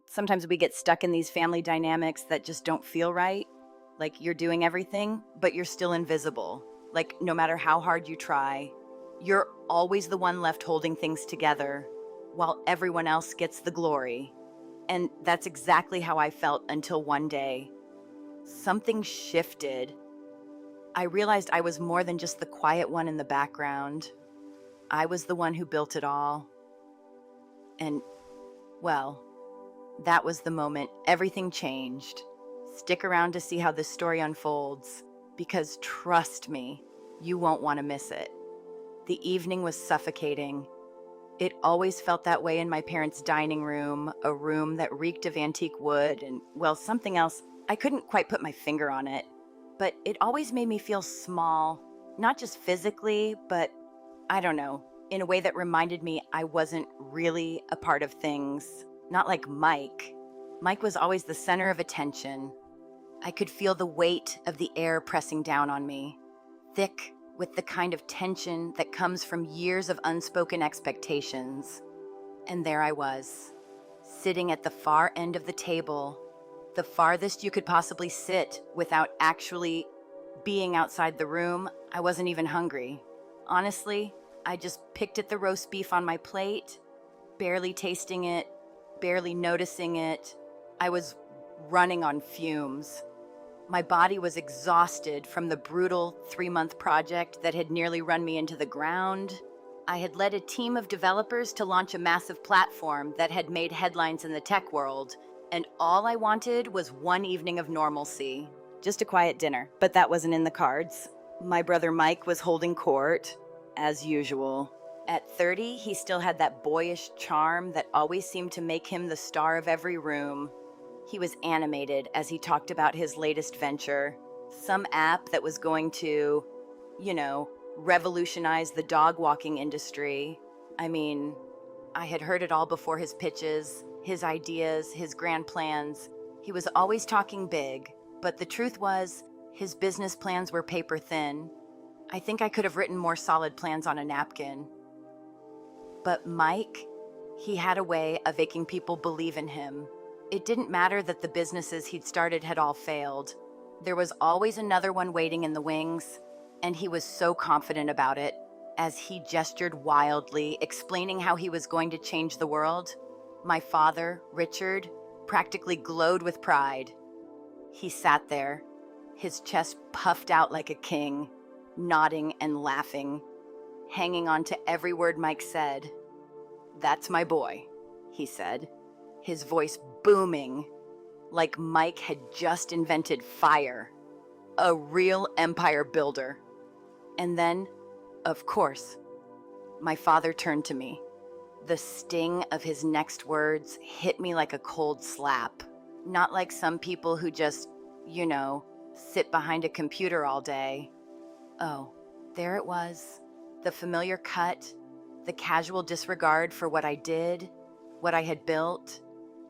Sometimes we get stuck in these family dynamics that just don't feel right. Like you're doing everything, but you're still invisible. Like no matter how hard you try, you're always the one left holding things together while everyone else gets the glory. And that's exactly how I felt until one day something shifted. I realized I was more than just the quiet one in the background. I was the one who built it all. And, well, that was the moment everything changed. Stick around to see how this story unfolds, because trust me, you won't want to miss it. The evening was suffocating. It always felt that way in my parents' dining room, a room that reeked of antique wood and, well, something else. I couldn't quite put my finger on it, but it always made me feel small, not just physically, but I don't know, in a way that reminded me I wasn't really a part of things. Not like Mike. Mike was always the center of attention. I could feel the weight of the air pressing down on me, thick with the kind of tension that comes from years of unspoken expectations. And there I was, sitting at the far end of the table, the farthest you could possibly sit without actually being outside the room. I wasn't even hungry. Honestly, I just picked at the roast beef on my plate, barely tasting it, barely noticing it. I was running on fumes. My body was exhausted from the brutal 3-month project that had nearly run me into the ground. I had led a team of developers to launch a massive platform that had made headlines in the tech world, and all I wanted was one evening of normalcy. Just a quiet dinner, but that wasn't in the cards. My brother Mike was holding court, as usual. At 30, he still had that boyish charm that always seemed to make him the star of every room. He was animated as he talked about his latest venture, some app that was going to, revolutionize the dog walking industry. I mean, I had heard it all before his pitches, his ideas, his grand plans. He was always talking big, but the truth was, his business plans were paper thin. I think I could have written more solid plans on a napkin. But Mike, he had a way of making people believe in him. It didn't matter that the businesses he'd started had all failed. There was always another one waiting in the wings, and he was so confident about it. As he gestured wildly, explaining how he was going to change the world, my father, Richard, practically glowed with pride. He sat there, his chest puffed out like a king, nodding and laughing, hanging on to every word Mike said. "That's my boy," he said, his voice booming, like Mike had just invented fire. A real empire builder. And then, of course, my father turned to me. The sting of his next words hit me like a cold slap. Not like some people who just, sit behind a computer all day. Oh, there it was. The familiar cut, the casual disregard for what I did, what I had built.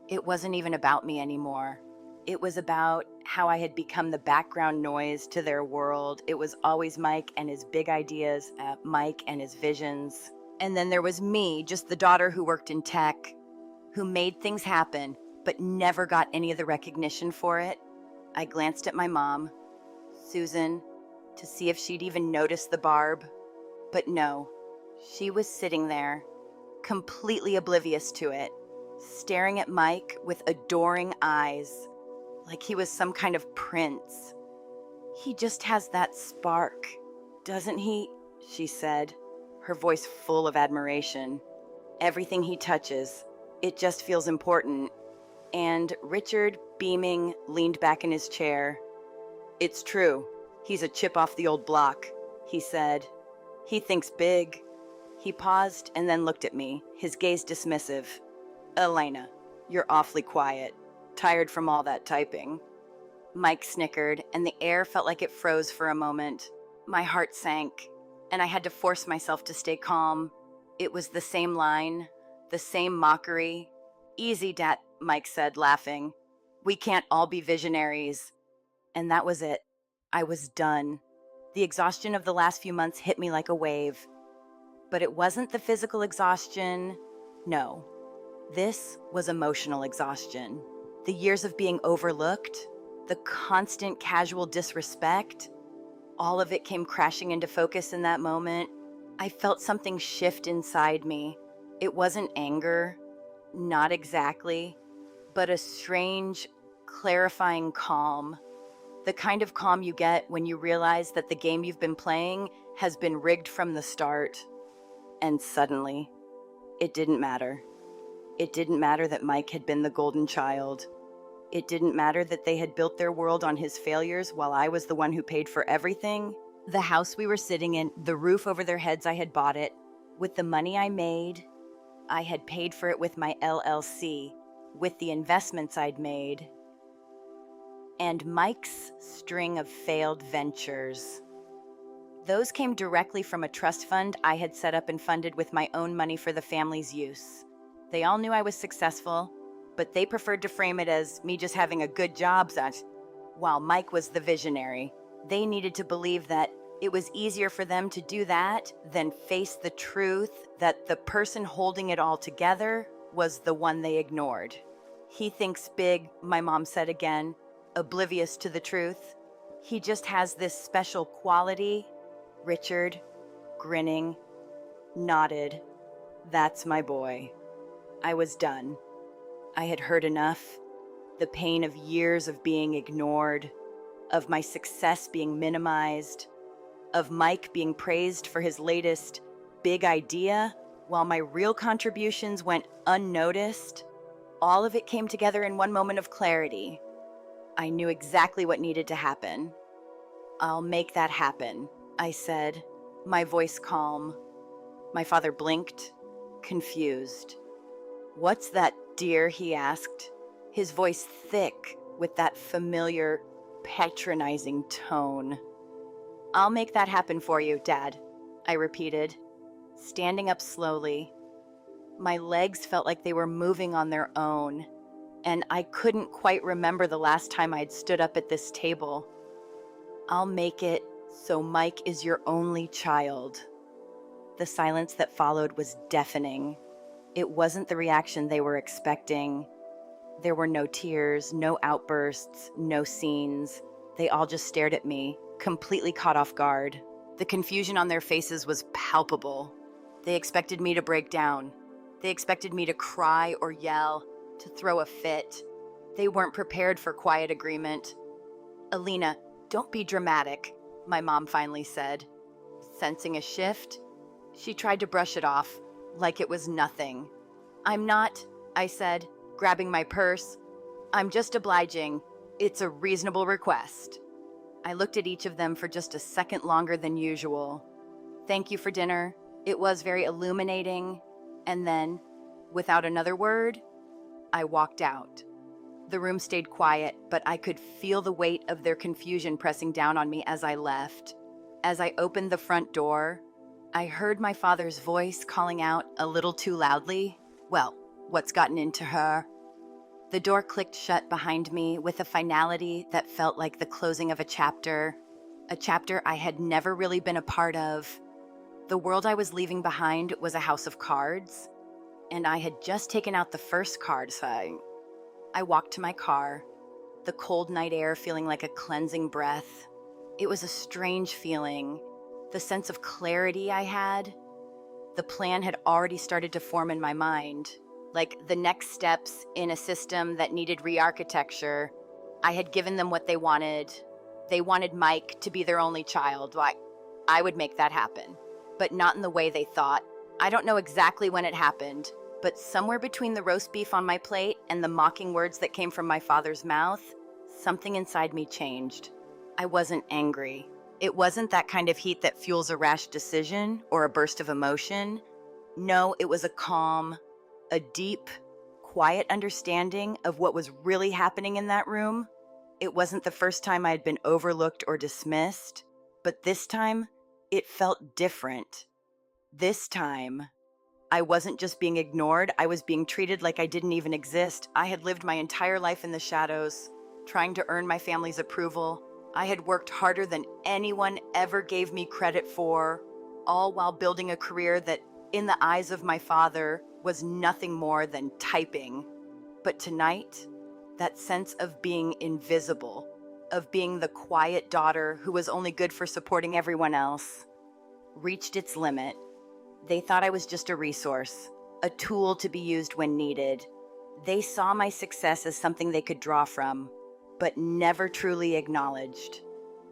It wasn't even about me anymore. It was about how I had become the background noise to their world. It was always Mike and his big ideas, Mike and his visions. And then there was me, just the daughter who worked in tech, who made things happen, but never got any of the recognition for it. I glanced at my mom, Susan, to see if she'd even noticed the barb. But no, she was sitting there, completely oblivious to it, staring at Mike with adoring eyes, like he was some kind of prince. "He just has that spark, doesn't he?" she said, her voice full of admiration. "Everything he touches, it just feels important." And Richard, beaming, leaned back in his chair. "It's true. He's a chip off the old block," he said. "He thinks big." He paused and then looked at me, his gaze dismissive. "Elena, you're awfully quiet. Tired from all that typing." Mike snickered, and the air felt like it froze for a moment. My heart sank, and I had to force myself to stay calm. It was the same line, the same mockery. "Easy, Dat," Mike said, laughing. "We can't all be visionaries." And that was it. I was done. The exhaustion of the last few months hit me like a wave. But it wasn't the physical exhaustion. No. This was emotional exhaustion. The years of being overlooked, the constant casual disrespect, all of it came crashing into focus in that moment. I felt something shift inside me. It wasn't anger, not exactly, but a strange, clarifying calm. The kind of calm you get when you realize that the game you've been playing has been rigged from the start. And suddenly, it didn't matter. It didn't matter that Mike had been the golden child. It didn't matter that they had built their world on his failures while I was the one who paid for everything. The house we were sitting in, the roof over their heads, I had bought it. With the money I made, I had paid for it with my LLC, with the investments I'd made, and Mike's string of failed ventures. Those came directly from a trust fund I had set up and funded with my own money for the family's use. They all knew I was successful, but they preferred to frame it as me just having a good job, while Mike was the visionary. They needed to believe that it was easier for them to do that than face the truth that the person holding it all together was the one they ignored. He thinks big, my mom said again, oblivious to the truth. He just has this special quality. Richard, grinning, nodded. That's my boy. I was done. I had heard enough. The pain of years of being ignored, of my success being minimized, of Mike being praised for his latest big idea while my real contributions went unnoticed. All of it came together in one moment of clarity. I knew exactly what needed to happen. I'll make that happen, I said, my voice calm. My father blinked, confused. What's that, dear? He asked, his voice thick with that familiar, patronizing tone. I'll make that happen for you, Dad, I repeated, standing up slowly. My legs felt like they were moving on their own, and I couldn't quite remember the last time I'd stood up at this table. I'll make it so Mike is your only child. The silence that followed was deafening. It wasn't the reaction they were expecting. There were no tears, no outbursts, no scenes. They all just stared at me, completely caught off guard. The confusion on their faces was palpable. They expected me to break down. They expected me to cry or yell, to throw a fit. They weren't prepared for quiet agreement. Alina, don't be dramatic, my mom finally said. Sensing a shift, she tried to brush it off, like it was nothing. I'm not, I said, grabbing my purse. I'm just obliging. It's a reasonable request. I looked at each of them for just a second longer than usual. Thank you for dinner. It was very illuminating. And then, without another word, I walked out. The room stayed quiet, but I could feel the weight of their confusion pressing down on me as I left. As I opened the front door, I heard my father's voice calling out a little too loudly, "Well, what's gotten into her?" The door clicked shut behind me with a finality that felt like the closing of a chapter I had never really been a part of. The world I was leaving behind was a house of cards, and I had just taken out the first card, so I walked to my car, the cold night air feeling like a cleansing breath. It was a strange feeling, the sense of clarity I had. The plan had already started to form in my mind, like the next steps in a system that needed re-architecture. I had given them what they wanted. They wanted Mike to be their only child. I would make that happen, but not in the way they thought. I don't know exactly when it happened, but somewhere between the roast beef on my plate and the mocking words that came from my father's mouth, something inside me changed. I wasn't angry. It wasn't that kind of heat that fuels a rash decision or a burst of emotion. No, it was a calm, a deep, quiet understanding of what was really happening in that room. It wasn't the first time I had been overlooked or dismissed, but this time, it felt different. This time, I wasn't just being ignored, I was being treated like I didn't even exist. I had lived my entire life in the shadows, trying to earn my family's approval. I had worked harder than anyone ever gave me credit for, all while building a career that, in the eyes of my father, was nothing more than typing. But tonight, that sense of being invisible, of being the quiet daughter who was only good for supporting everyone else, reached its limit. They thought I was just a resource, a tool to be used when needed. They saw my success as something they could draw from, but never truly acknowledged.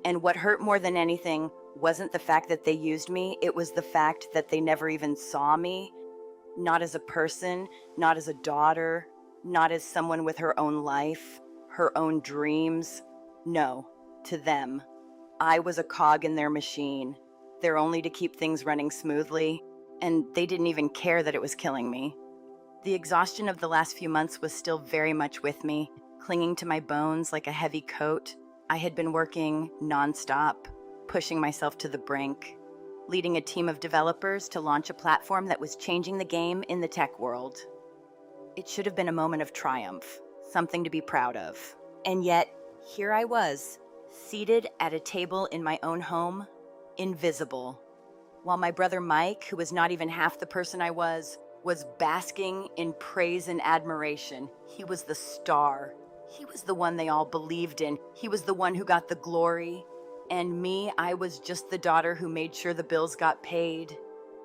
And what hurt more than anything wasn't the fact that they used me, it was the fact that they never even saw me, not as a person, not as a daughter, not as someone with her own life, her own dreams. No, to them, I was a cog in their machine, there only to keep things running smoothly, and they didn't even care that it was killing me. The exhaustion of the last few months was still very much with me, clinging to my bones like a heavy coat. I had been working nonstop, pushing myself to the brink, leading a team of developers to launch a platform that was changing the game in the tech world. It should have been a moment of triumph, something to be proud of. And yet, here I was, seated at a table in my own home, invisible, while my brother Mike, who was not even half the person I was basking in praise and admiration. He was the star. He was the one they all believed in. He was the one who got the glory. And me, I was just the daughter who made sure the bills got paid,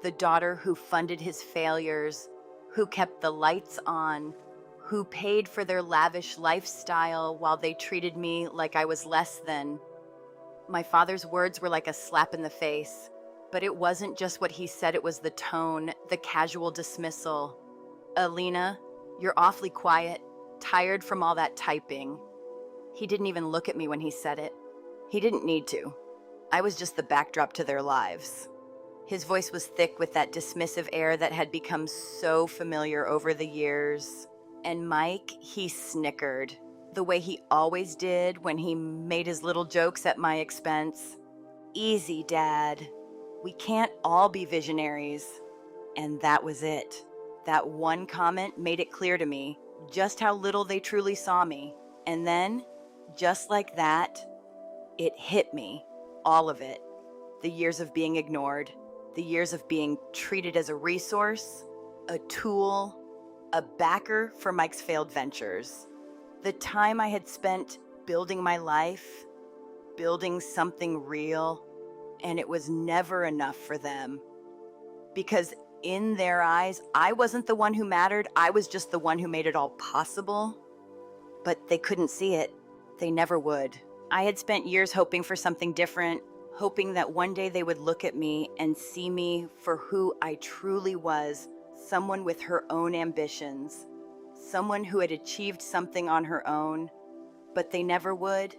the daughter who funded his failures, who kept the lights on, who paid for their lavish lifestyle while they treated me like I was less than. My father's words were like a slap in the face, but it wasn't just what he said, it was the tone, the casual dismissal. Alina, you're awfully quiet, tired from all that typing. He didn't even look at me when he said it. He didn't need to. I was just the backdrop to their lives. His voice was thick with that dismissive air that had become so familiar over the years. And Mike, he snickered, the way he always did when he made his little jokes at my expense. Easy, Dad. We can't all be visionaries. And that was it. That one comment made it clear to me just how little they truly saw me. And then, just like that, it hit me, all of it. The years of being ignored, the years of being treated as a resource, a tool, a backer for Mike's failed ventures. The time I had spent building my life, building something real, and it was never enough for them. Because in their eyes, I wasn't the one who mattered, I was just the one who made it all possible. But they couldn't see it. They never would. I had spent years hoping for something different, hoping that one day they would look at me and see me for who I truly was, someone with her own ambitions, someone who had achieved something on her own. But they never would.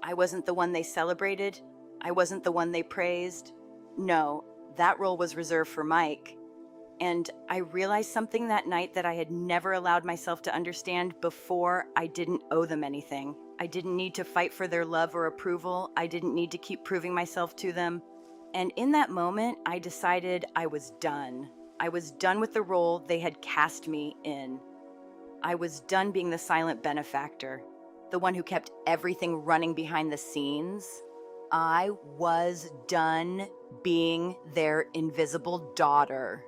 I wasn't the one they celebrated. I wasn't the one they praised. No, that role was reserved for Mike. And I realized something that night that I had never allowed myself to understand before. I didn't owe them anything. I didn't need to fight for their love or approval. I didn't need to keep proving myself to them. And in that moment, I decided I was done. I was done with the role they had cast me in. I was done being the silent benefactor, the one who kept everything running behind the scenes. I was done being their invisible daughter.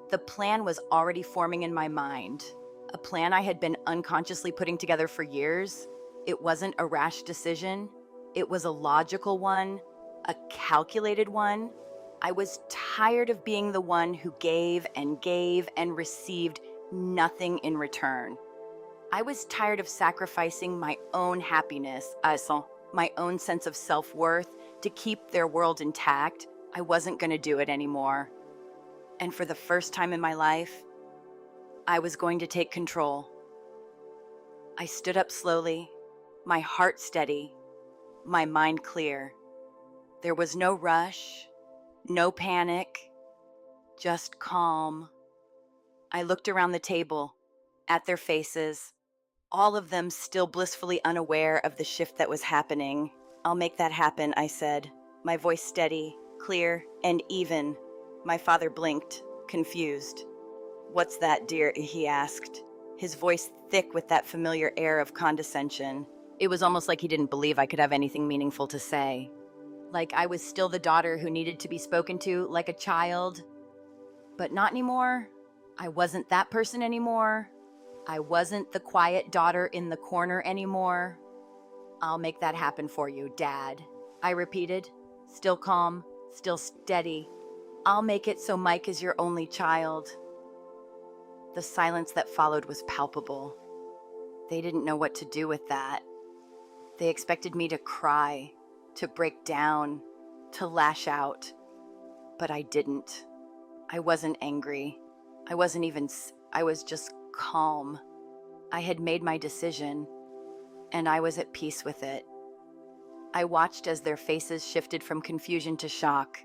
The plan was already forming in my mind, a plan I had been unconsciously putting together for years. It wasn't a rash decision. It was a logical one, a calculated one. I was tired of being the one who gave and received nothing in return. I was tired of sacrificing my own happiness, my own sense of self-worth, to keep their world intact. I wasn't going to do it anymore. And for the first time in my life, I was going to take control. I stood up slowly, my heart steady, my mind clear. There was no rush, no panic, just calm. I looked around the table, at their faces, all of them still blissfully unaware of the shift that was happening. "I'll make that happen," I said, my voice steady, clear, and even. My father blinked, confused. "What's that, dear?" he asked, his voice thick with that familiar air of condescension. It was almost like he didn't believe I could have anything meaningful to say. Like I was still the daughter who needed to be spoken to like a child. But not anymore. I wasn't that person anymore. I wasn't the quiet daughter in the corner anymore. I'll make that happen for you, Dad, I repeated, still calm, still steady. I'll make it so Mike is your only child. The silence that followed was palpable. They didn't know what to do with that. They expected me to cry, to break down, to lash out. But I didn't. I wasn't angry. I was just calm. I had made my decision, and I was at peace with it. I watched as their faces shifted from confusion to shock.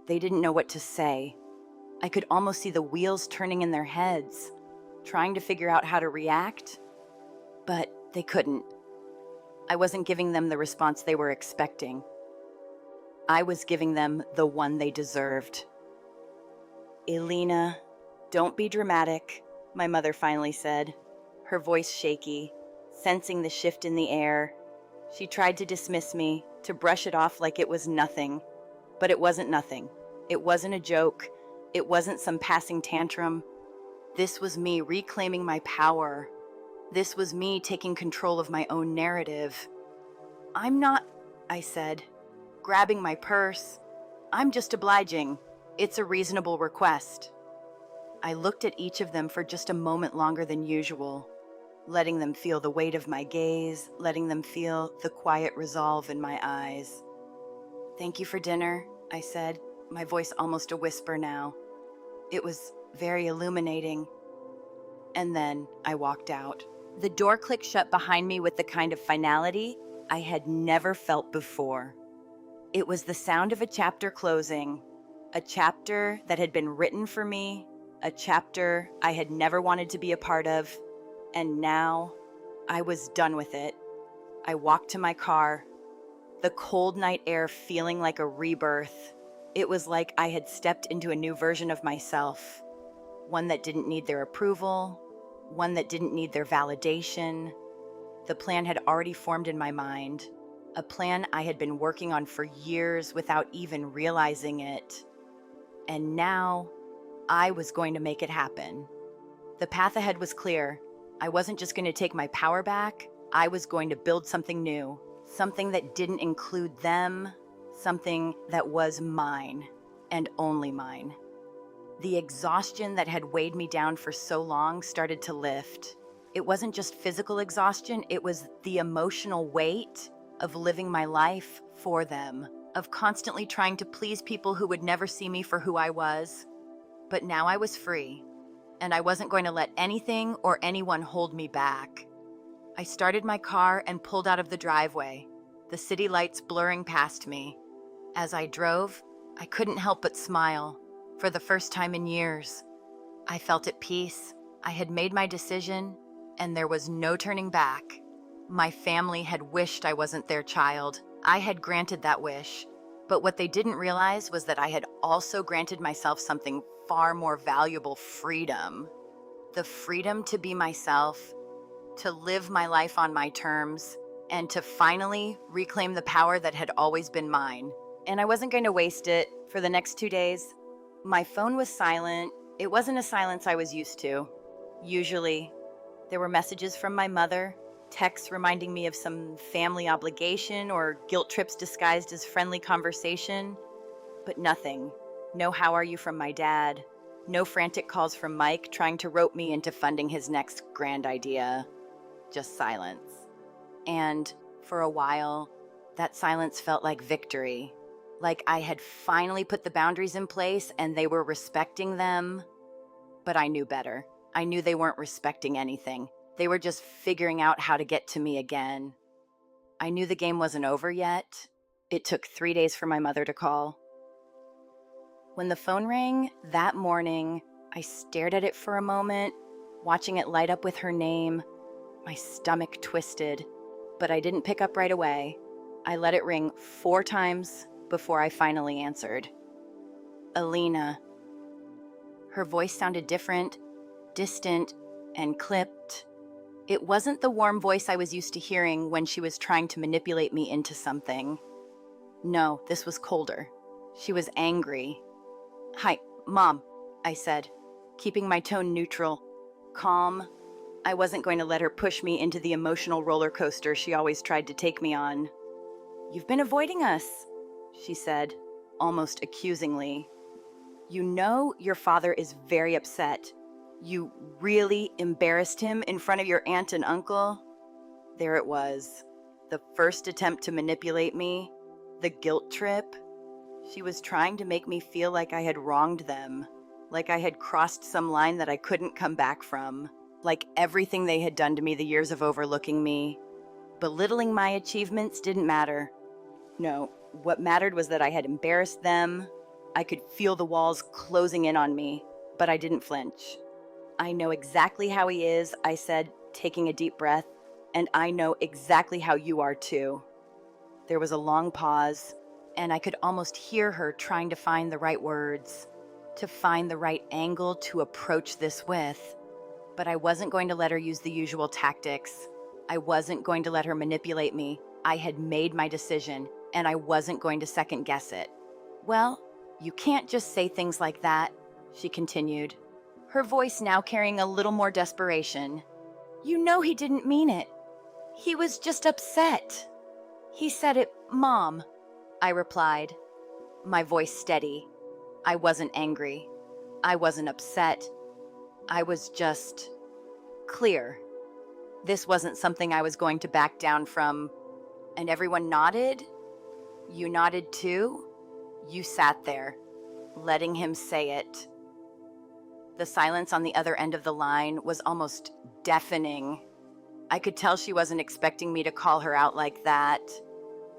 They didn't know what to say. I could almost see the wheels turning in their heads, trying to figure out how to react, but they couldn't. I wasn't giving them the response they were expecting. I was giving them the one they deserved. Elena, don't be dramatic, my mother finally said, her voice shaky, sensing the shift in the air. She tried to dismiss me, to brush it off like it was nothing. But it wasn't nothing. It wasn't a joke. It wasn't some passing tantrum. This was me reclaiming my power. This was me taking control of my own narrative. I'm not, I said, grabbing my purse. I'm just obliging. It's a reasonable request. I looked at each of them for just a moment longer than usual, letting them feel the weight of my gaze, letting them feel the quiet resolve in my eyes. Thank you for dinner, I said, my voice almost a whisper now. It was very illuminating. And then I walked out. The door clicked shut behind me with the kind of finality I had never felt before. It was the sound of a chapter closing, a chapter that had been written for me, a chapter I had never wanted to be a part of, and now I was done with it. I walked to my car, the cold night air feeling like a rebirth. It was like I had stepped into a new version of myself, one that didn't need their approval, one that didn't need their validation. The plan had already formed in my mind, a plan I had been working on for years without even realizing it. And now I was going to make it happen. The path ahead was clear. I wasn't just going to take my power back. I was going to build something new, something that didn't include them, something that was mine and only mine. The exhaustion that had weighed me down for so long started to lift. It wasn't just physical exhaustion, it was the emotional weight of living my life for them, of constantly trying to please people who would never see me for who I was. But now I was free, and I wasn't going to let anything or anyone hold me back. I started my car and pulled out of the driveway, the city lights blurring past me. As I drove, I couldn't help but smile. For the first time in years, I felt at peace. I had made my decision, and there was no turning back. My family had wished I wasn't their child. I had granted that wish. But what they didn't realize was that I had also granted myself something far more valuable: freedom. The freedom to be myself, to live my life on my terms, and to finally reclaim the power that had always been mine. And I wasn't going to waste it. For the next 2 days, my phone was silent. It wasn't a silence I was used to. Usually, there were messages from my mother, texts reminding me of some family obligation or guilt trips disguised as friendly conversation, but nothing. No "how are you" from my dad. No frantic calls from Mike trying to rope me into funding his next grand idea. Just silence. And for a while, that silence felt like victory. Like I had finally put the boundaries in place and they were respecting them. But I knew better. I knew they weren't respecting anything. They were just figuring out how to get to me again. I knew the game wasn't over yet. It took 3 days for my mother to call. When the phone rang that morning, I stared at it for a moment, watching it light up with her name. My stomach twisted, but I didn't pick up right away. I let it ring 4 times before I finally answered. Alina. Her voice sounded different, distant, and clipped. It wasn't the warm voice I was used to hearing when she was trying to manipulate me into something. No, this was colder. She was angry. Hi, Mom, I said. keeping my tone neutral, calm. I wasn't going to let her push me into the emotional roller coaster she always tried to take me on. "You've been avoiding us," she said, almost accusingly. "You know your father is very upset. You really embarrassed him in front of your aunt and uncle." There it was. The first attempt to manipulate me. The guilt trip. She was trying to make me feel like I had wronged them, like I had crossed some line that I couldn't come back from, like everything they had done to me, the years of overlooking me. Belittling my achievements didn't matter. No, what mattered was that I had embarrassed them. I could feel the walls closing in on me, but I didn't flinch. "I know exactly how he is," I said, taking a deep breath, "and I know exactly how you are too." There was a long pause, and I could almost hear her trying to find the right words, to find the right angle to approach this with. But I wasn't going to let her use the usual tactics. I wasn't going to let her manipulate me. I had made my decision, and I wasn't going to second guess it. "Well, you can't just say things like that," she continued, her voice now carrying a little more desperation. "You know he didn't mean it. He was just upset." "He said it, Mom," I replied, my voice steady. I wasn't angry. I wasn't upset. I was just clear. This wasn't something I was going to back down from. And everyone nodded. You nodded too? You sat there, letting him say it. The silence on the other end of the line was almost deafening. I could tell she wasn't expecting me to call her out like that,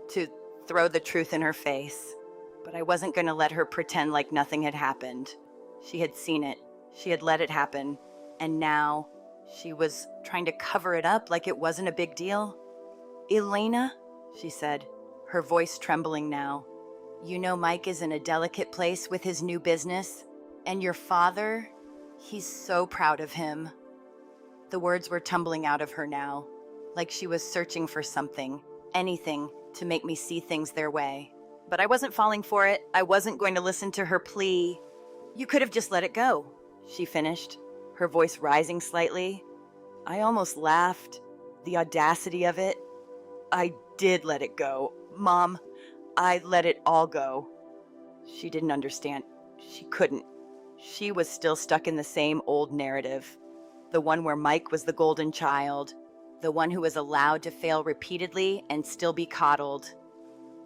to throw the truth in her face. But I wasn't going to let her pretend like nothing had happened. She had seen it. She had let it happen. And now she was trying to cover it up like it wasn't a big deal. "Elena," she said, her voice trembling now, "you know Mike is in a delicate place with his new business. And your father, he's so proud of him." The words were tumbling out of her now, like she was searching for something, anything, to make me see things their way. But I wasn't falling for it. I wasn't going to listen to her plea. "You could have just let it go," she finished, her voice rising slightly. I almost laughed. The audacity of it. "I did let it go, Mom. I let it all go." She didn't understand. She couldn't. She was still stuck in the same old narrative. The one where Mike was the golden child. The one who was allowed to fail repeatedly and still be coddled.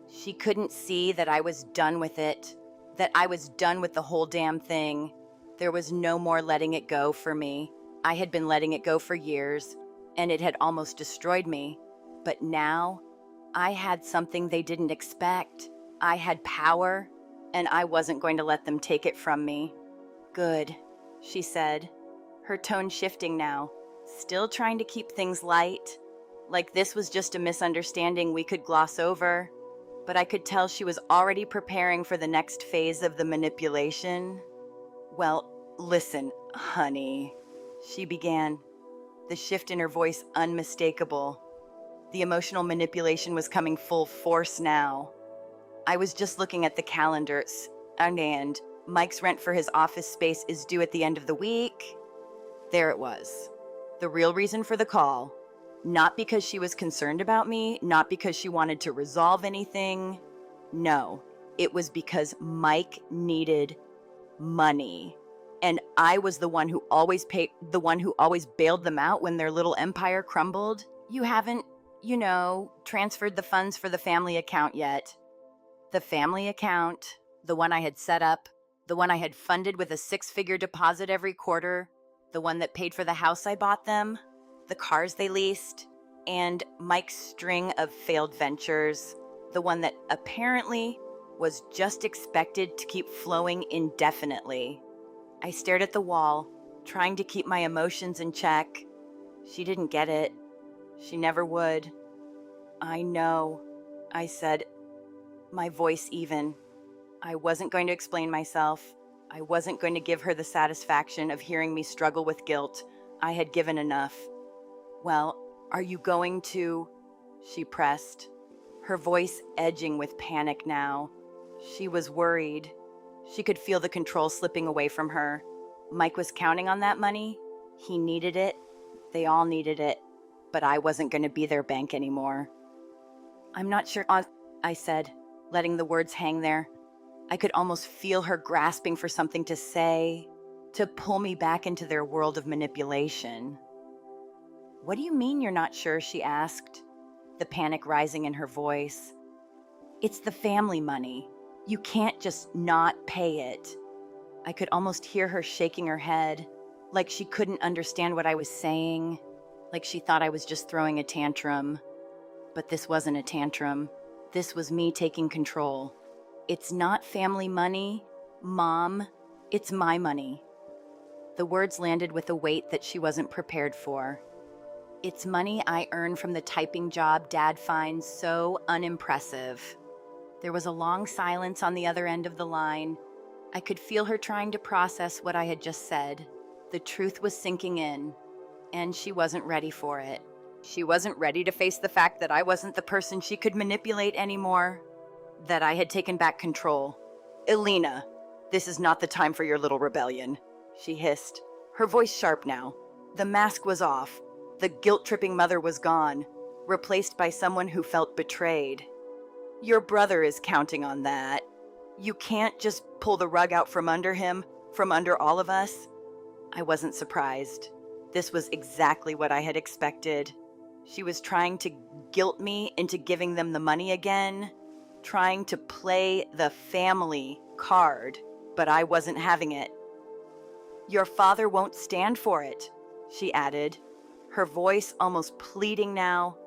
She couldn't see that I was done with it, that I was done with the whole damn thing. There was no more letting it go for me. I had been letting it go for years, and it had almost destroyed me. But now, I had something they didn't expect. I had power, and I wasn't going to let them take it from me. "Good," she said, her tone shifting now, still trying to keep things light, like this was just a misunderstanding we could gloss over. But I could tell she was already preparing for the next phase of the manipulation. "Well, listen, honey," she began, the shift in her voice unmistakable. The emotional manipulation was coming full force now. "I was just looking at the calendars, and Mike's rent for his office space is due at the end of the week." There it was. The real reason for the call. Not because she was concerned about me, not because she wanted to resolve anything. No, it was because Mike needed money. And I was the one who always bailed them out when their little empire crumbled. "You haven't, transferred the funds for the family account yet." The family account, the one I had set up, the one I had funded with a 6-figure deposit every quarter, the one that paid for the house I bought them, the cars they leased, and Mike's string of failed ventures, the one that apparently was just expected to keep flowing indefinitely. I stared at the wall, trying to keep my emotions in check. She didn't get it. She never would. "I know," I said, my voice even. I wasn't going to explain myself. I wasn't going to give her the satisfaction of hearing me struggle with guilt. I had given enough. "Well, are you going to?" she pressed, her voice edging with panic now. She was worried. She could feel the control slipping away from her. Mike was counting on that money. He needed it. They all needed it. But I wasn't going to be their bank anymore. I'm not sure, I said, letting the words hang there. I could almost feel her grasping for something to say, to pull me back into their world of manipulation. What do you mean you're not sure? She asked, the panic rising in her voice. It's the family money. You can't just not pay it. I could almost hear her shaking her head, like she couldn't understand what I was saying, like she thought I was just throwing a tantrum. But this wasn't a tantrum. This was me taking control. It's not family money, Mom. It's my money. The words landed with a weight that she wasn't prepared for. It's money I earn from the typing job Dad finds so unimpressive. There was a long silence on the other end of the line. I could feel her trying to process what I had just said. The truth was sinking in, and she wasn't ready for it. She wasn't ready to face the fact that I wasn't the person she could manipulate anymore, that I had taken back control. Elena, this is not the time for your little rebellion, she hissed, her voice sharp now. The mask was off. The guilt-tripping mother was gone, replaced by someone who felt betrayed. Your brother is counting on that. You can't just pull the rug out from under him, from under all of us. I wasn't surprised. This was exactly what I had expected. She was trying to guilt me into giving them the money again, trying to play the family card, but I wasn't having it. Your father won't stand for it, she added, her voice almost pleading now,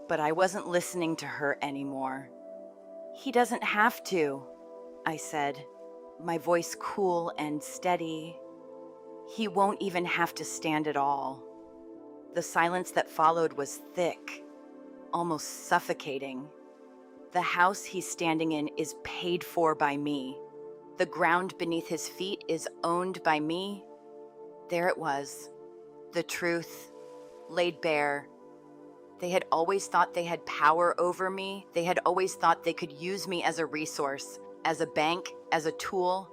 but I wasn't listening to her anymore. He doesn't have to, I said, my voice cool and steady. He won't even have to stand at all. The silence that followed was thick, almost suffocating. The house he's standing in is paid for by me. The ground beneath his feet is owned by me. There it was, the truth, laid bare. They had always thought they had power over me. They had always thought they could use me as a resource, as a bank, as a tool.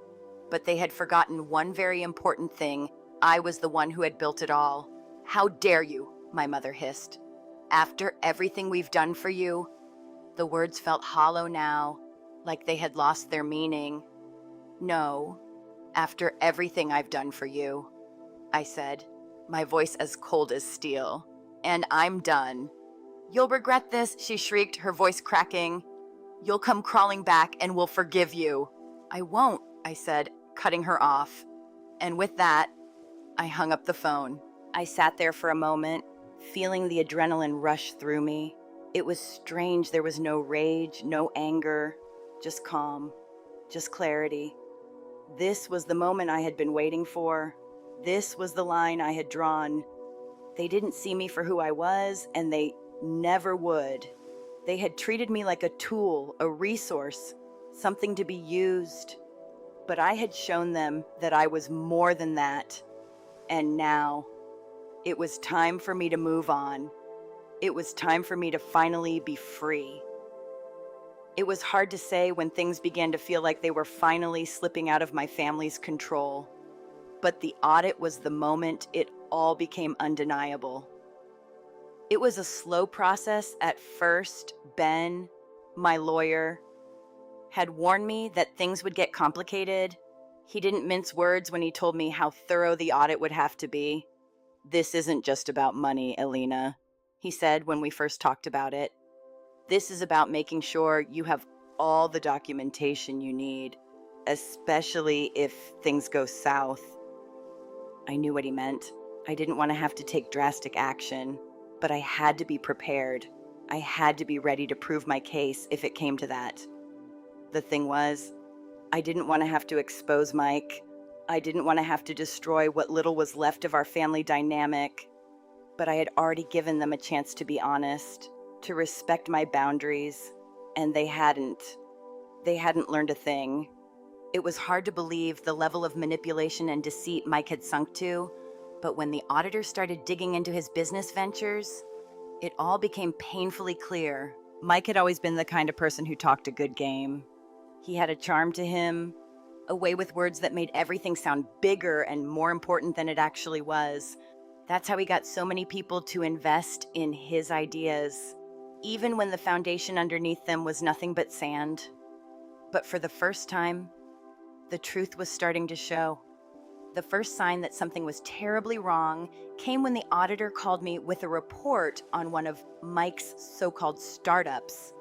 But they had forgotten one very important thing. I was the one who had built it all. How dare you, my mother hissed. After everything we've done for you. The words felt hollow now, like they had lost their meaning. No, after everything I've done for you, I said, my voice as cold as steel. And I'm done. You'll regret this, she shrieked, her voice cracking. You'll come crawling back and we'll forgive you. I won't, I said, cutting her off. And with that, I hung up the phone. I sat there for a moment, feeling the adrenaline rush through me. It was strange. There was no rage, no anger, just calm, just clarity. This was the moment I had been waiting for. This was the line I had drawn. They didn't see me for who I was, and they never would. They had treated me like a tool, a resource, something to be used. But I had shown them that I was more than that. And now, it was time for me to move on. It was time for me to finally be free. It was hard to say when things began to feel like they were finally slipping out of my family's control. But the audit was the moment it all became undeniable. It was a slow process at first. Ben, my lawyer, had warned me that things would get complicated. He didn't mince words when he told me how thorough the audit would have to be. This isn't just about money, Elena, he said when we first talked about it. This is about making sure you have all the documentation you need, especially if things go south. I knew what he meant. I didn't want to have to take drastic action, but I had to be prepared. I had to be ready to prove my case if it came to that. The thing was, I didn't want to have to expose Mike. I didn't want to have to destroy what little was left of our family dynamic. But I had already given them a chance to be honest, to respect my boundaries, and they hadn't. They hadn't learned a thing. It was hard to believe the level of manipulation and deceit Mike had sunk to, but when the auditor started digging into his business ventures, it all became painfully clear. Mike had always been the kind of person who talked a good game. He had a charm to him, a way with words that made everything sound bigger and more important than it actually was. That's how he got so many people to invest in his ideas, even when the foundation underneath them was nothing but sand. But for the first time, the truth was starting to show. The first sign that something was terribly wrong came when the auditor called me with a report on one of Mike's so-called startups.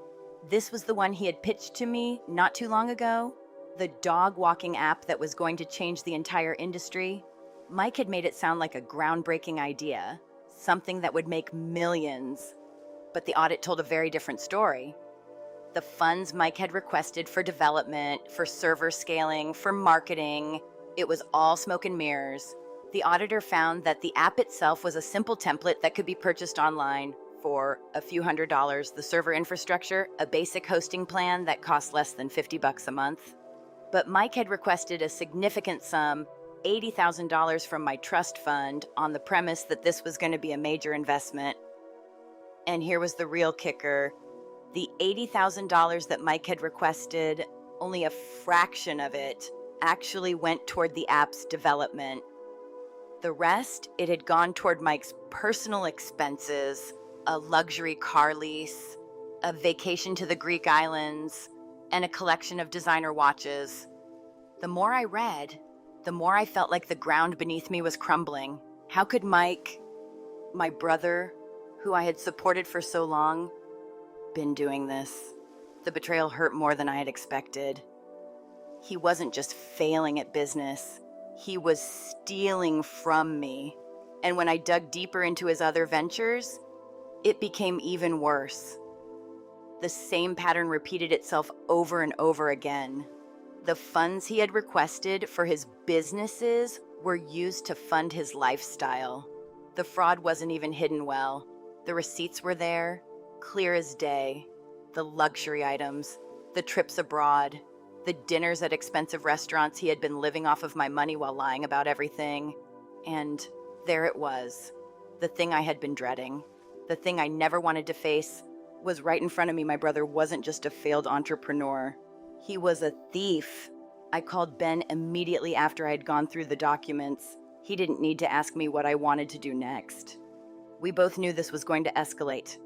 This was the one he had pitched to me not too long ago, the dog walking app that was going to change the entire industry. Mike had made it sound like a groundbreaking idea, something that would make millions. But the audit told a very different story. The funds Mike had requested for development, for server scaling, for marketing, it was all smoke and mirrors. The auditor found that the app itself was a simple template that could be purchased online for a few $100s, the server infrastructure, a basic hosting plan that cost less than $50 a month. But Mike had requested a significant sum, $80,000 from my trust fund, on the premise that this was going to be a major investment. And here was the real kicker. The $80,000 that Mike had requested, only a fraction of it actually went toward the app's development. The rest, it had gone toward Mike's personal expenses, a luxury car lease, a vacation to the Greek islands, and a collection of designer watches. The more I read, the more I felt like the ground beneath me was crumbling. How could Mike, my brother, who I had supported for so long, been doing this? The betrayal hurt more than I had expected. He wasn't just failing at business, he was stealing from me. And when I dug deeper into his other ventures, it became even worse. The same pattern repeated itself over and over again. The funds he had requested for his businesses were used to fund his lifestyle. The fraud wasn't even hidden well. The receipts were there, clear as day. The luxury items, the trips abroad, the dinners at expensive restaurants he had been living off of my money while lying about everything. And there it was, the thing I had been dreading, the thing I never wanted to face, was right in front of me. My brother wasn't just a failed entrepreneur. He was a thief. I called Ben immediately after I had gone through the documents. He didn't need to ask me what I wanted to do next. We both knew this was going to escalate.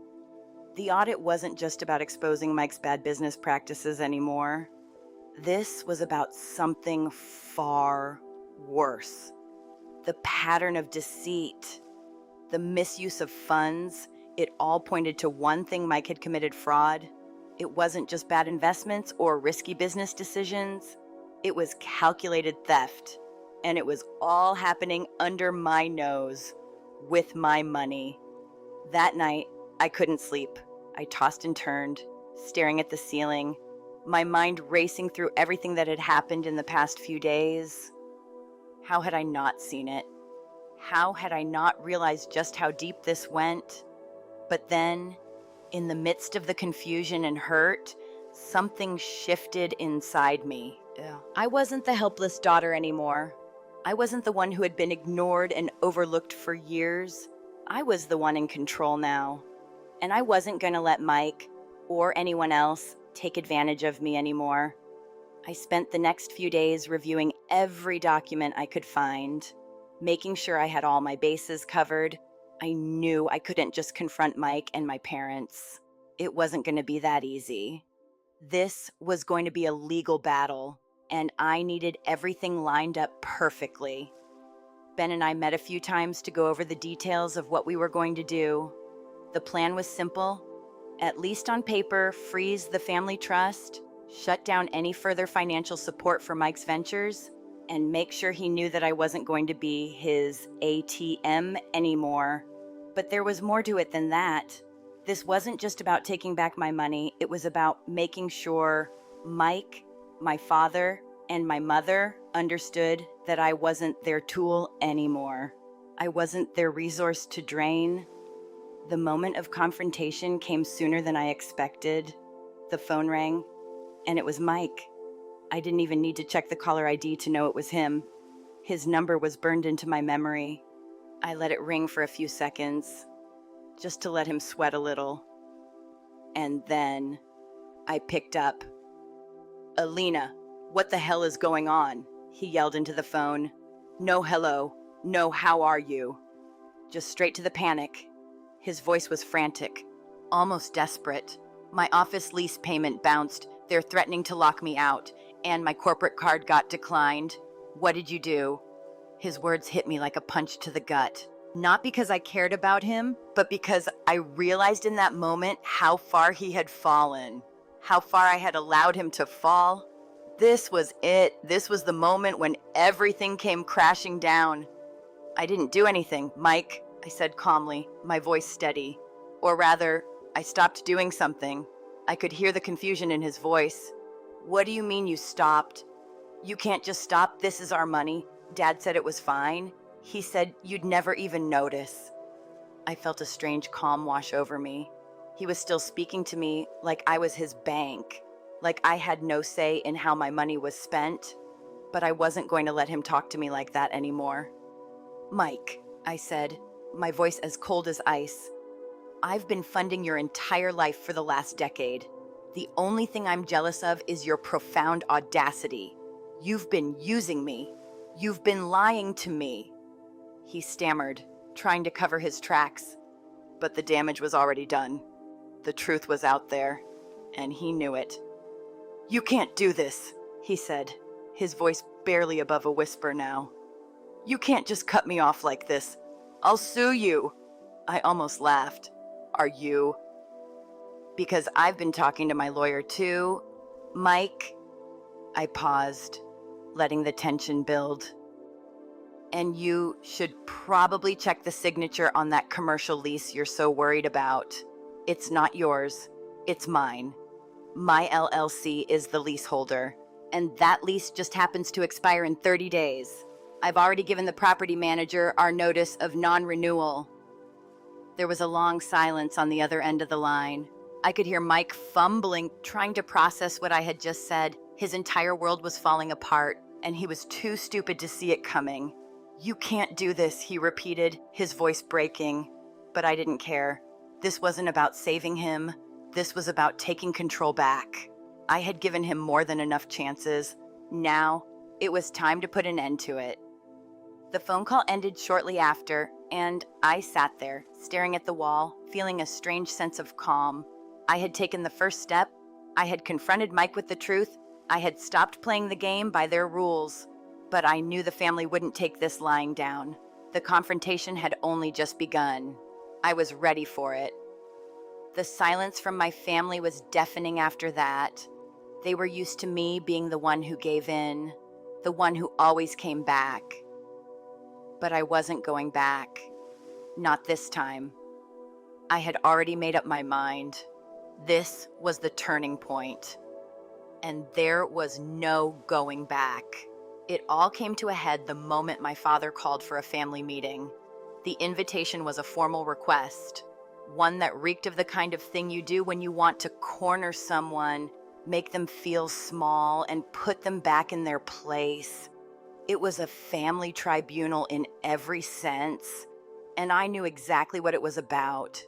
The audit wasn't just about exposing Mike's bad business practices anymore. This was about something far worse. The pattern of deceit, the misuse of funds, it all pointed to one thing: Mike had committed fraud. It wasn't just bad investments or risky business decisions. It was calculated theft. And it was all happening under my nose, with my money. That night, I couldn't sleep. I tossed and turned, staring at the ceiling, my mind racing through everything that had happened in the past few days. How had I not seen it? How had I not realized just how deep this went? But then, in the midst of the confusion and hurt, something shifted inside me. I wasn't the helpless daughter anymore. I wasn't the one who had been ignored and overlooked for years. I was the one in control now. And I wasn't going to let Mike or anyone else take advantage of me anymore. I spent the next few days reviewing every document I could find, making sure I had all my bases covered. I knew I couldn't just confront Mike and my parents. It wasn't going to be that easy. This was going to be a legal battle, and I needed everything lined up perfectly. Ben and I met a few times to go over the details of what we were going to do. The plan was simple. At least on paper, freeze the family trust, shut down any further financial support for Mike's ventures, and make sure he knew that I wasn't going to be his ATM anymore. But there was more to it than that. This wasn't just about taking back my money. It was about making sure Mike, my father, and my mother understood that I wasn't their tool anymore. I wasn't their resource to drain. The moment of confrontation came sooner than I expected. The phone rang, and it was Mike. I didn't even need to check the caller ID to know it was him. His number was burned into my memory. I let it ring for a few seconds, just to let him sweat a little. And then I picked up. "Alina, "What the hell is going on?" he yelled into the phone. "No hello, no how are you?" Just straight to the panic. His voice was frantic, almost desperate. My office lease payment bounced, they're threatening to lock me out, and my corporate card got declined. What did you do? His words hit me like a punch to the gut. Not because I cared about him, but because I realized in that moment how far he had fallen, how far I had allowed him to fall. This was it. This was the moment when everything came crashing down. "I didn't do anything, Mike," I said calmly, my voice steady. Or rather, I stopped doing something. I could hear the confusion in his voice. "What do you mean you stopped? You can't just stop. This is our money. Dad said it was fine. He said you'd never even notice." I felt a strange calm wash over me. He was still speaking to me like I was his bank, like I had no say in how my money was spent. But I wasn't going to let him talk to me like that anymore. "Mike," I said, my voice as cold as ice, "I've been funding your entire life for the last decade. The only thing I'm jealous of is your profound audacity. You've been using me. You've been lying to me." He stammered, trying to cover his tracks. But the damage was already done. The truth was out there, and he knew it. "You can't do this," he said, his voice barely above a whisper now. "You can't just cut me off like this. I'll sue you." I almost laughed. "Are you?" "Because I've been talking to my lawyer too, Mike." I paused, letting the tension build. "And you should probably check the signature on that commercial lease you're so worried about. It's not yours, it's mine. My LLC is the leaseholder, and that lease just happens to expire in 30 days. I've already given the property manager our notice of non-renewal." There was a long silence on the other end of the line. I could hear Mike fumbling, trying to process what I had just said. His entire world was falling apart, and he was too stupid to see it coming. "You can't do this," he repeated, his voice breaking. But I didn't care. This wasn't about saving him. This was about taking control back. I had given him more than enough chances. Now, it was time to put an end to it. The phone call ended shortly after, and I sat there, staring at the wall, feeling a strange sense of calm. I had taken the first step. I had confronted Mike with the truth. I had stopped playing the game by their rules. But I knew the family wouldn't take this lying down. The confrontation had only just begun. I was ready for it. The silence from my family was deafening after that. They were used to me being the one who gave in, the one who always came back. But I wasn't going back. Not this time. I had already made up my mind. This was the turning point. And there was no going back. It all came to a head the moment my father called for a family meeting. The invitation was a formal request, one that reeked of the kind of thing you do when you want to corner someone, make them feel small, and put them back in their place. It was a family tribunal in every sense, and I knew exactly what it was about.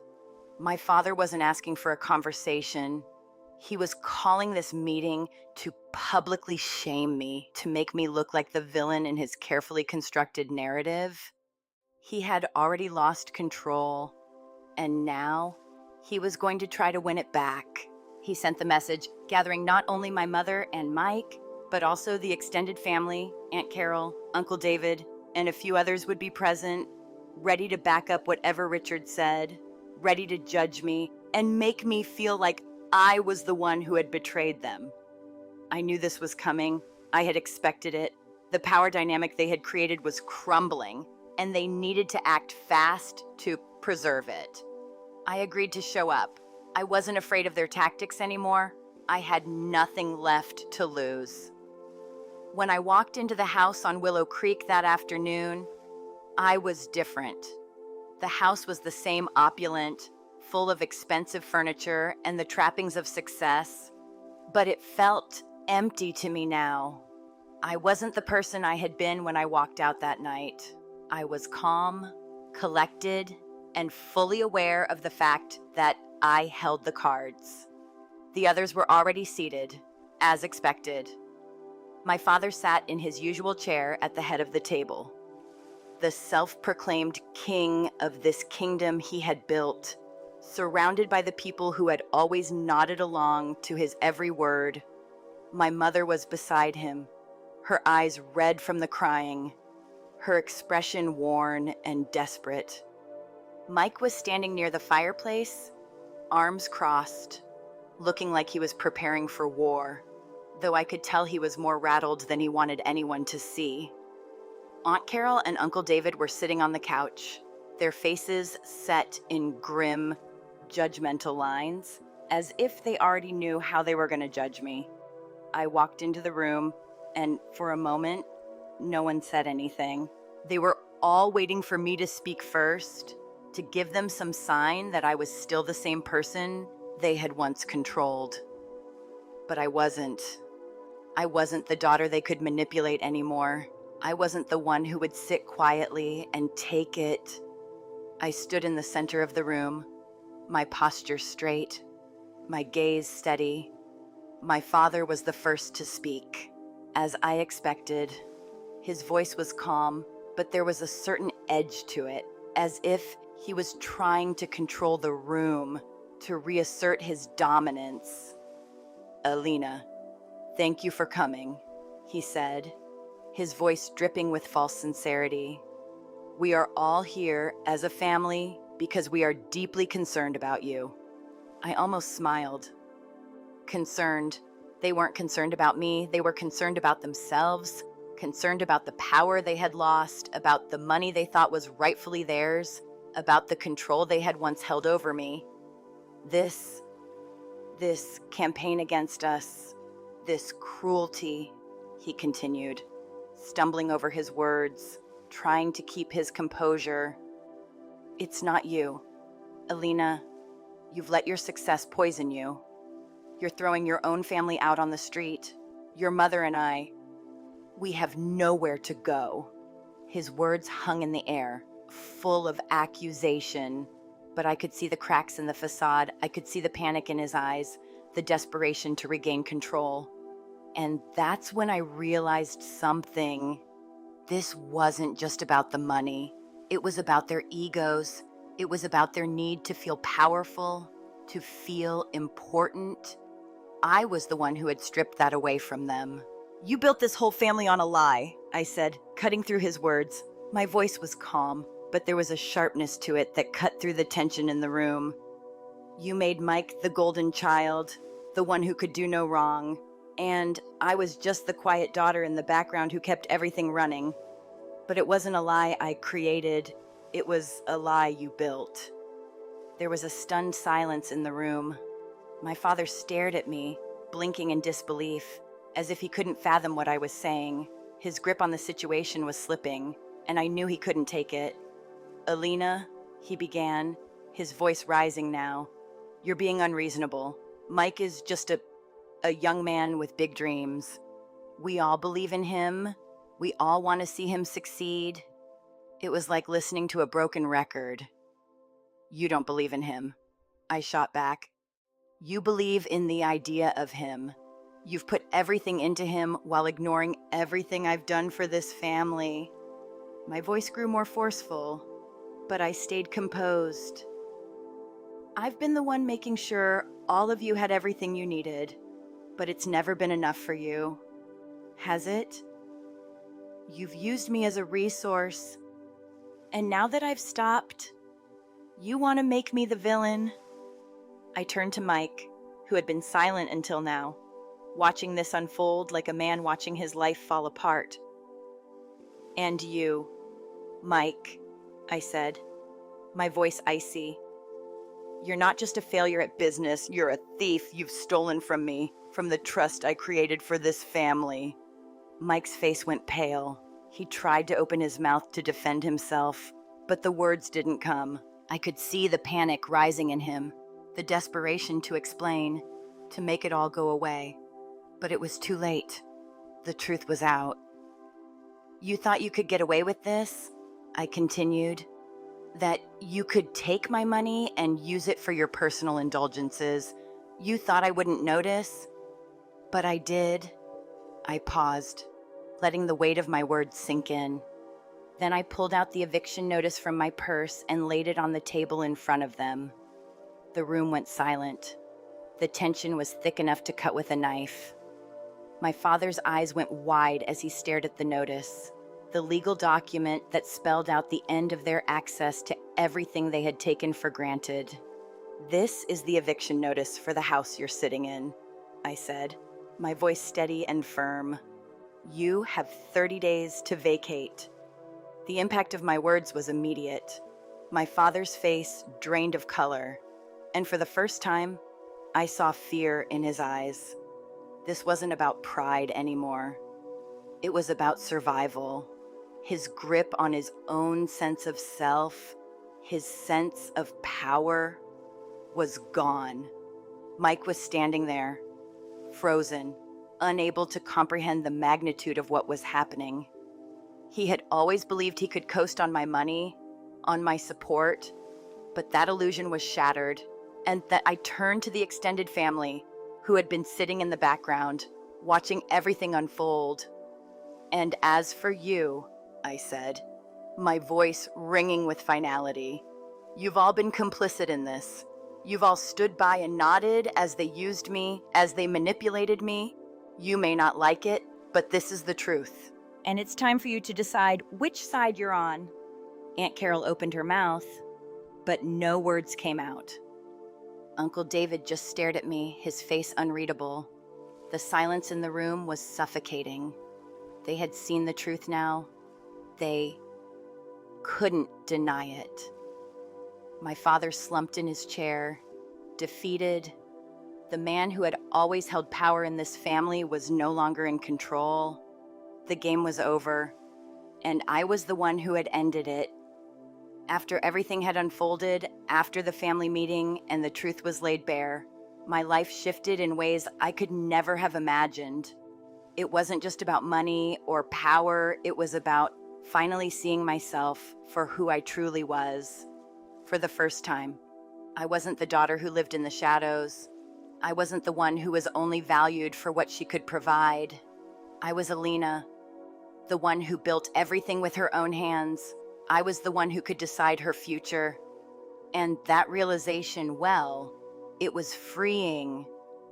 My father wasn't asking for a conversation. He was calling this meeting to publicly shame me, to make me look like the villain in his carefully constructed narrative. He had already lost control, and now he was going to try to win it back. He sent the message, gathering not only my mother and Mike, but also the extended family, Aunt Carol, Uncle David, and a few others would be present, ready to back up whatever Richard said, ready to judge me and make me feel like I was the one who had betrayed them. I knew this was coming. I had expected it. The power dynamic they had created was crumbling, and they needed to act fast to preserve it. I agreed to show up. I wasn't afraid of their tactics anymore. I had nothing left to lose. When I walked into the house on Willow Creek that afternoon, I was different. The house was the same opulent, full of expensive furniture and the trappings of success, but it felt empty to me now. I wasn't the person I had been when I walked out that night. I was calm, collected, and fully aware of the fact that I held the cards. The others were already seated, as expected. My father sat in his usual chair at the head of the table, the self-proclaimed king of this kingdom he had built, surrounded by the people who had always nodded along to his every word. My mother was beside him, her eyes red from the crying, her expression worn and desperate. Mike was standing near the fireplace, arms crossed, looking like he was preparing for war, though I could tell he was more rattled than he wanted anyone to see. Aunt Carol and Uncle David were sitting on the couch, their faces set in grim, judgmental lines, as if they already knew how they were going to judge me. I walked into the room, and for a moment, no one said anything. They were all waiting for me to speak first, to give them some sign that I was still the same person they had once controlled. But I wasn't. I wasn't the daughter they could manipulate anymore. I wasn't the one who would sit quietly and take it. I stood in the center of the room, my posture straight, my gaze steady. My father was the first to speak. As I expected, his voice was calm, but there was a certain edge to it, as if he was trying to control the room, to reassert his dominance. "Alina, thank you for coming," he said, his voice dripping with false sincerity. "We are all here as a family because we are deeply concerned about you." I almost smiled. Concerned. They weren't concerned about me. They were concerned about themselves, concerned about the power they had lost, about the money they thought was rightfully theirs, about the control they had once held over me. This campaign against us, this cruelty, he continued, stumbling over his words, trying to keep his composure. "It's not you. Alina, you've let your success poison you. You're throwing your own family out on the street. Your mother and I, we have nowhere to go." His words hung in the air, full of accusation, but I could see the cracks in the facade. I could see the panic in his eyes, the desperation to regain control. And that's when I realized something. This wasn't just about the money. It was about their egos. It was about their need to feel powerful, to feel important. I was the one who had stripped that away from them. "You built this whole family on a lie," I said, cutting through his words. My voice was calm, but there was a sharpness to it that cut through the tension in the room. "You made Mike the golden child, the one who could do no wrong, and I was just the quiet daughter in the background who kept everything running. But it wasn't a lie I created, it was a lie you built." There was a stunned silence in the room. My father stared at me, blinking in disbelief, as if he couldn't fathom what I was saying. His grip on the situation was slipping, and I knew he couldn't take it. "Alina," he began, his voice rising now, "you're being unreasonable. Mike is just a young man with big dreams. We all believe in him. We all want to see him succeed." It was like listening to a broken record. "You don't believe in him," I shot back. "You believe in the idea of him. You've put everything into him while ignoring everything I've done for this family." My voice grew more forceful, but I stayed composed. "I've been the one making sure all of you had everything you needed, but it's never been enough for you. Has it? You've used me as a resource, and now that I've stopped, you want to make me the villain." I turned to Mike, who had been silent until now, watching this unfold like a man watching his life fall apart. "And you, Mike," I said, my voice icy. "You're not just a failure at business, you're a thief. You've stolen from me, from the trust I created for this family." Mike's face went pale. He tried to open his mouth to defend himself, but the words didn't come. I could see the panic rising in him, the desperation to explain, to make it all go away. But it was too late. The truth was out. "You thought you could get away with this?" I continued. "That you could take my money and use it for your personal indulgences. You thought I wouldn't notice? But I did. I paused, letting the weight of my words sink in. Then I pulled out the eviction notice from my purse and laid it on the table in front of them. The room went silent. The tension was thick enough to cut with a knife. My father's eyes went wide as he stared at the notice, the legal document that spelled out the end of their access to everything they had taken for granted. "This is the eviction notice for the house you're sitting in," I said, my voice steady and firm. "You have 30 days to vacate." The impact of my words was immediate. My father's face drained of color, and for the first time, I saw fear in his eyes. This wasn't about pride anymore. It was about survival. His grip on his own sense of self, his sense of power, was gone. Mike was standing there, frozen, unable to comprehend the magnitude of what was happening. He had always believed he could coast on my money, on my support, but that illusion was shattered, and that I turned to the extended family, who had been sitting in the background, watching everything unfold. "And as for you," I said, my voice ringing with finality, "you've all been complicit in this. You've all stood by and nodded as they used me, as they manipulated me. You may not like it, but this is the truth. And it's time for you to decide which side you're on." Aunt Carol opened her mouth, but no words came out. Uncle David just stared at me, his face unreadable. The silence in the room was suffocating. They had seen the truth now. They couldn't deny it. My father slumped in his chair, defeated. The man who had always held power in this family was no longer in control. The game was over, and I was the one who had ended it. After everything had unfolded, after the family meeting and the truth was laid bare, my life shifted in ways I could never have imagined. It wasn't just about money or power, it was about finally seeing myself for who I truly was. For the first time, I wasn't the daughter who lived in the shadows. I wasn't the one who was only valued for what she could provide. I was Alina, the one who built everything with her own hands. I was the one who could decide her future. And that realization, well, it was freeing.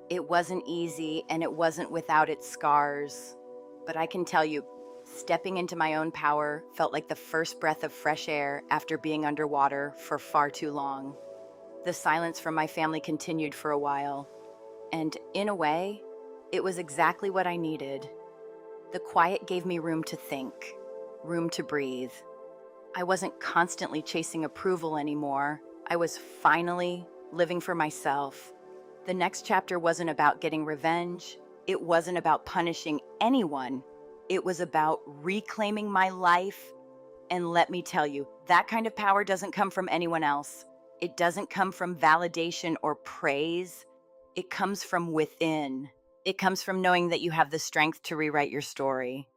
It wasn't easy, and it wasn't without its scars. But I can tell you, stepping into my own power felt like the first breath of fresh air after being underwater for far too long. The silence from my family continued for a while, and in a way, it was exactly what I needed. The quiet gave me room to think, room to breathe. I wasn't constantly chasing approval anymore. I was finally living for myself. The next chapter wasn't about getting revenge. It wasn't about punishing anyone. It was about reclaiming my life. And let me tell you, that kind of power doesn't come from anyone else. It doesn't come from validation or praise. It comes from within. It comes from knowing that you have the strength to rewrite your story.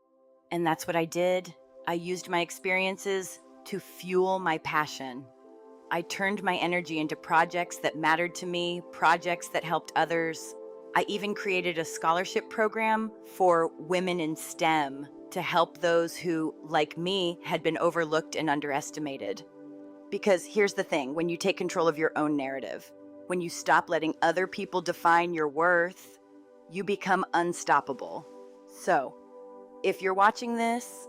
And that's what I did. I used my experiences to fuel my passion. I turned my energy into projects that mattered to me, projects that helped others. I even created a scholarship program for women in STEM to help those who, like me, had been overlooked and underestimated. Because here's the thing, when you take control of your own narrative, when you stop letting other people define your worth, you become unstoppable. So, if you're watching this,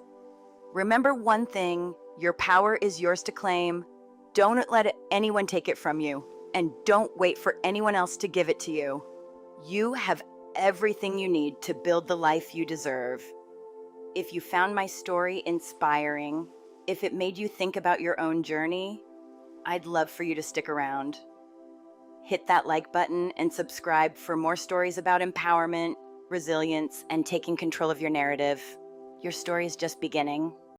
remember one thing: your power is yours to claim. Don't let anyone take it from you, and don't wait for anyone else to give it to you. You have everything you need to build the life you deserve. If you found my story inspiring, if it made you think about your own journey, I'd love for you to stick around. Hit that like button and subscribe for more stories about empowerment, resilience, and taking control of your narrative. Your story is just beginning.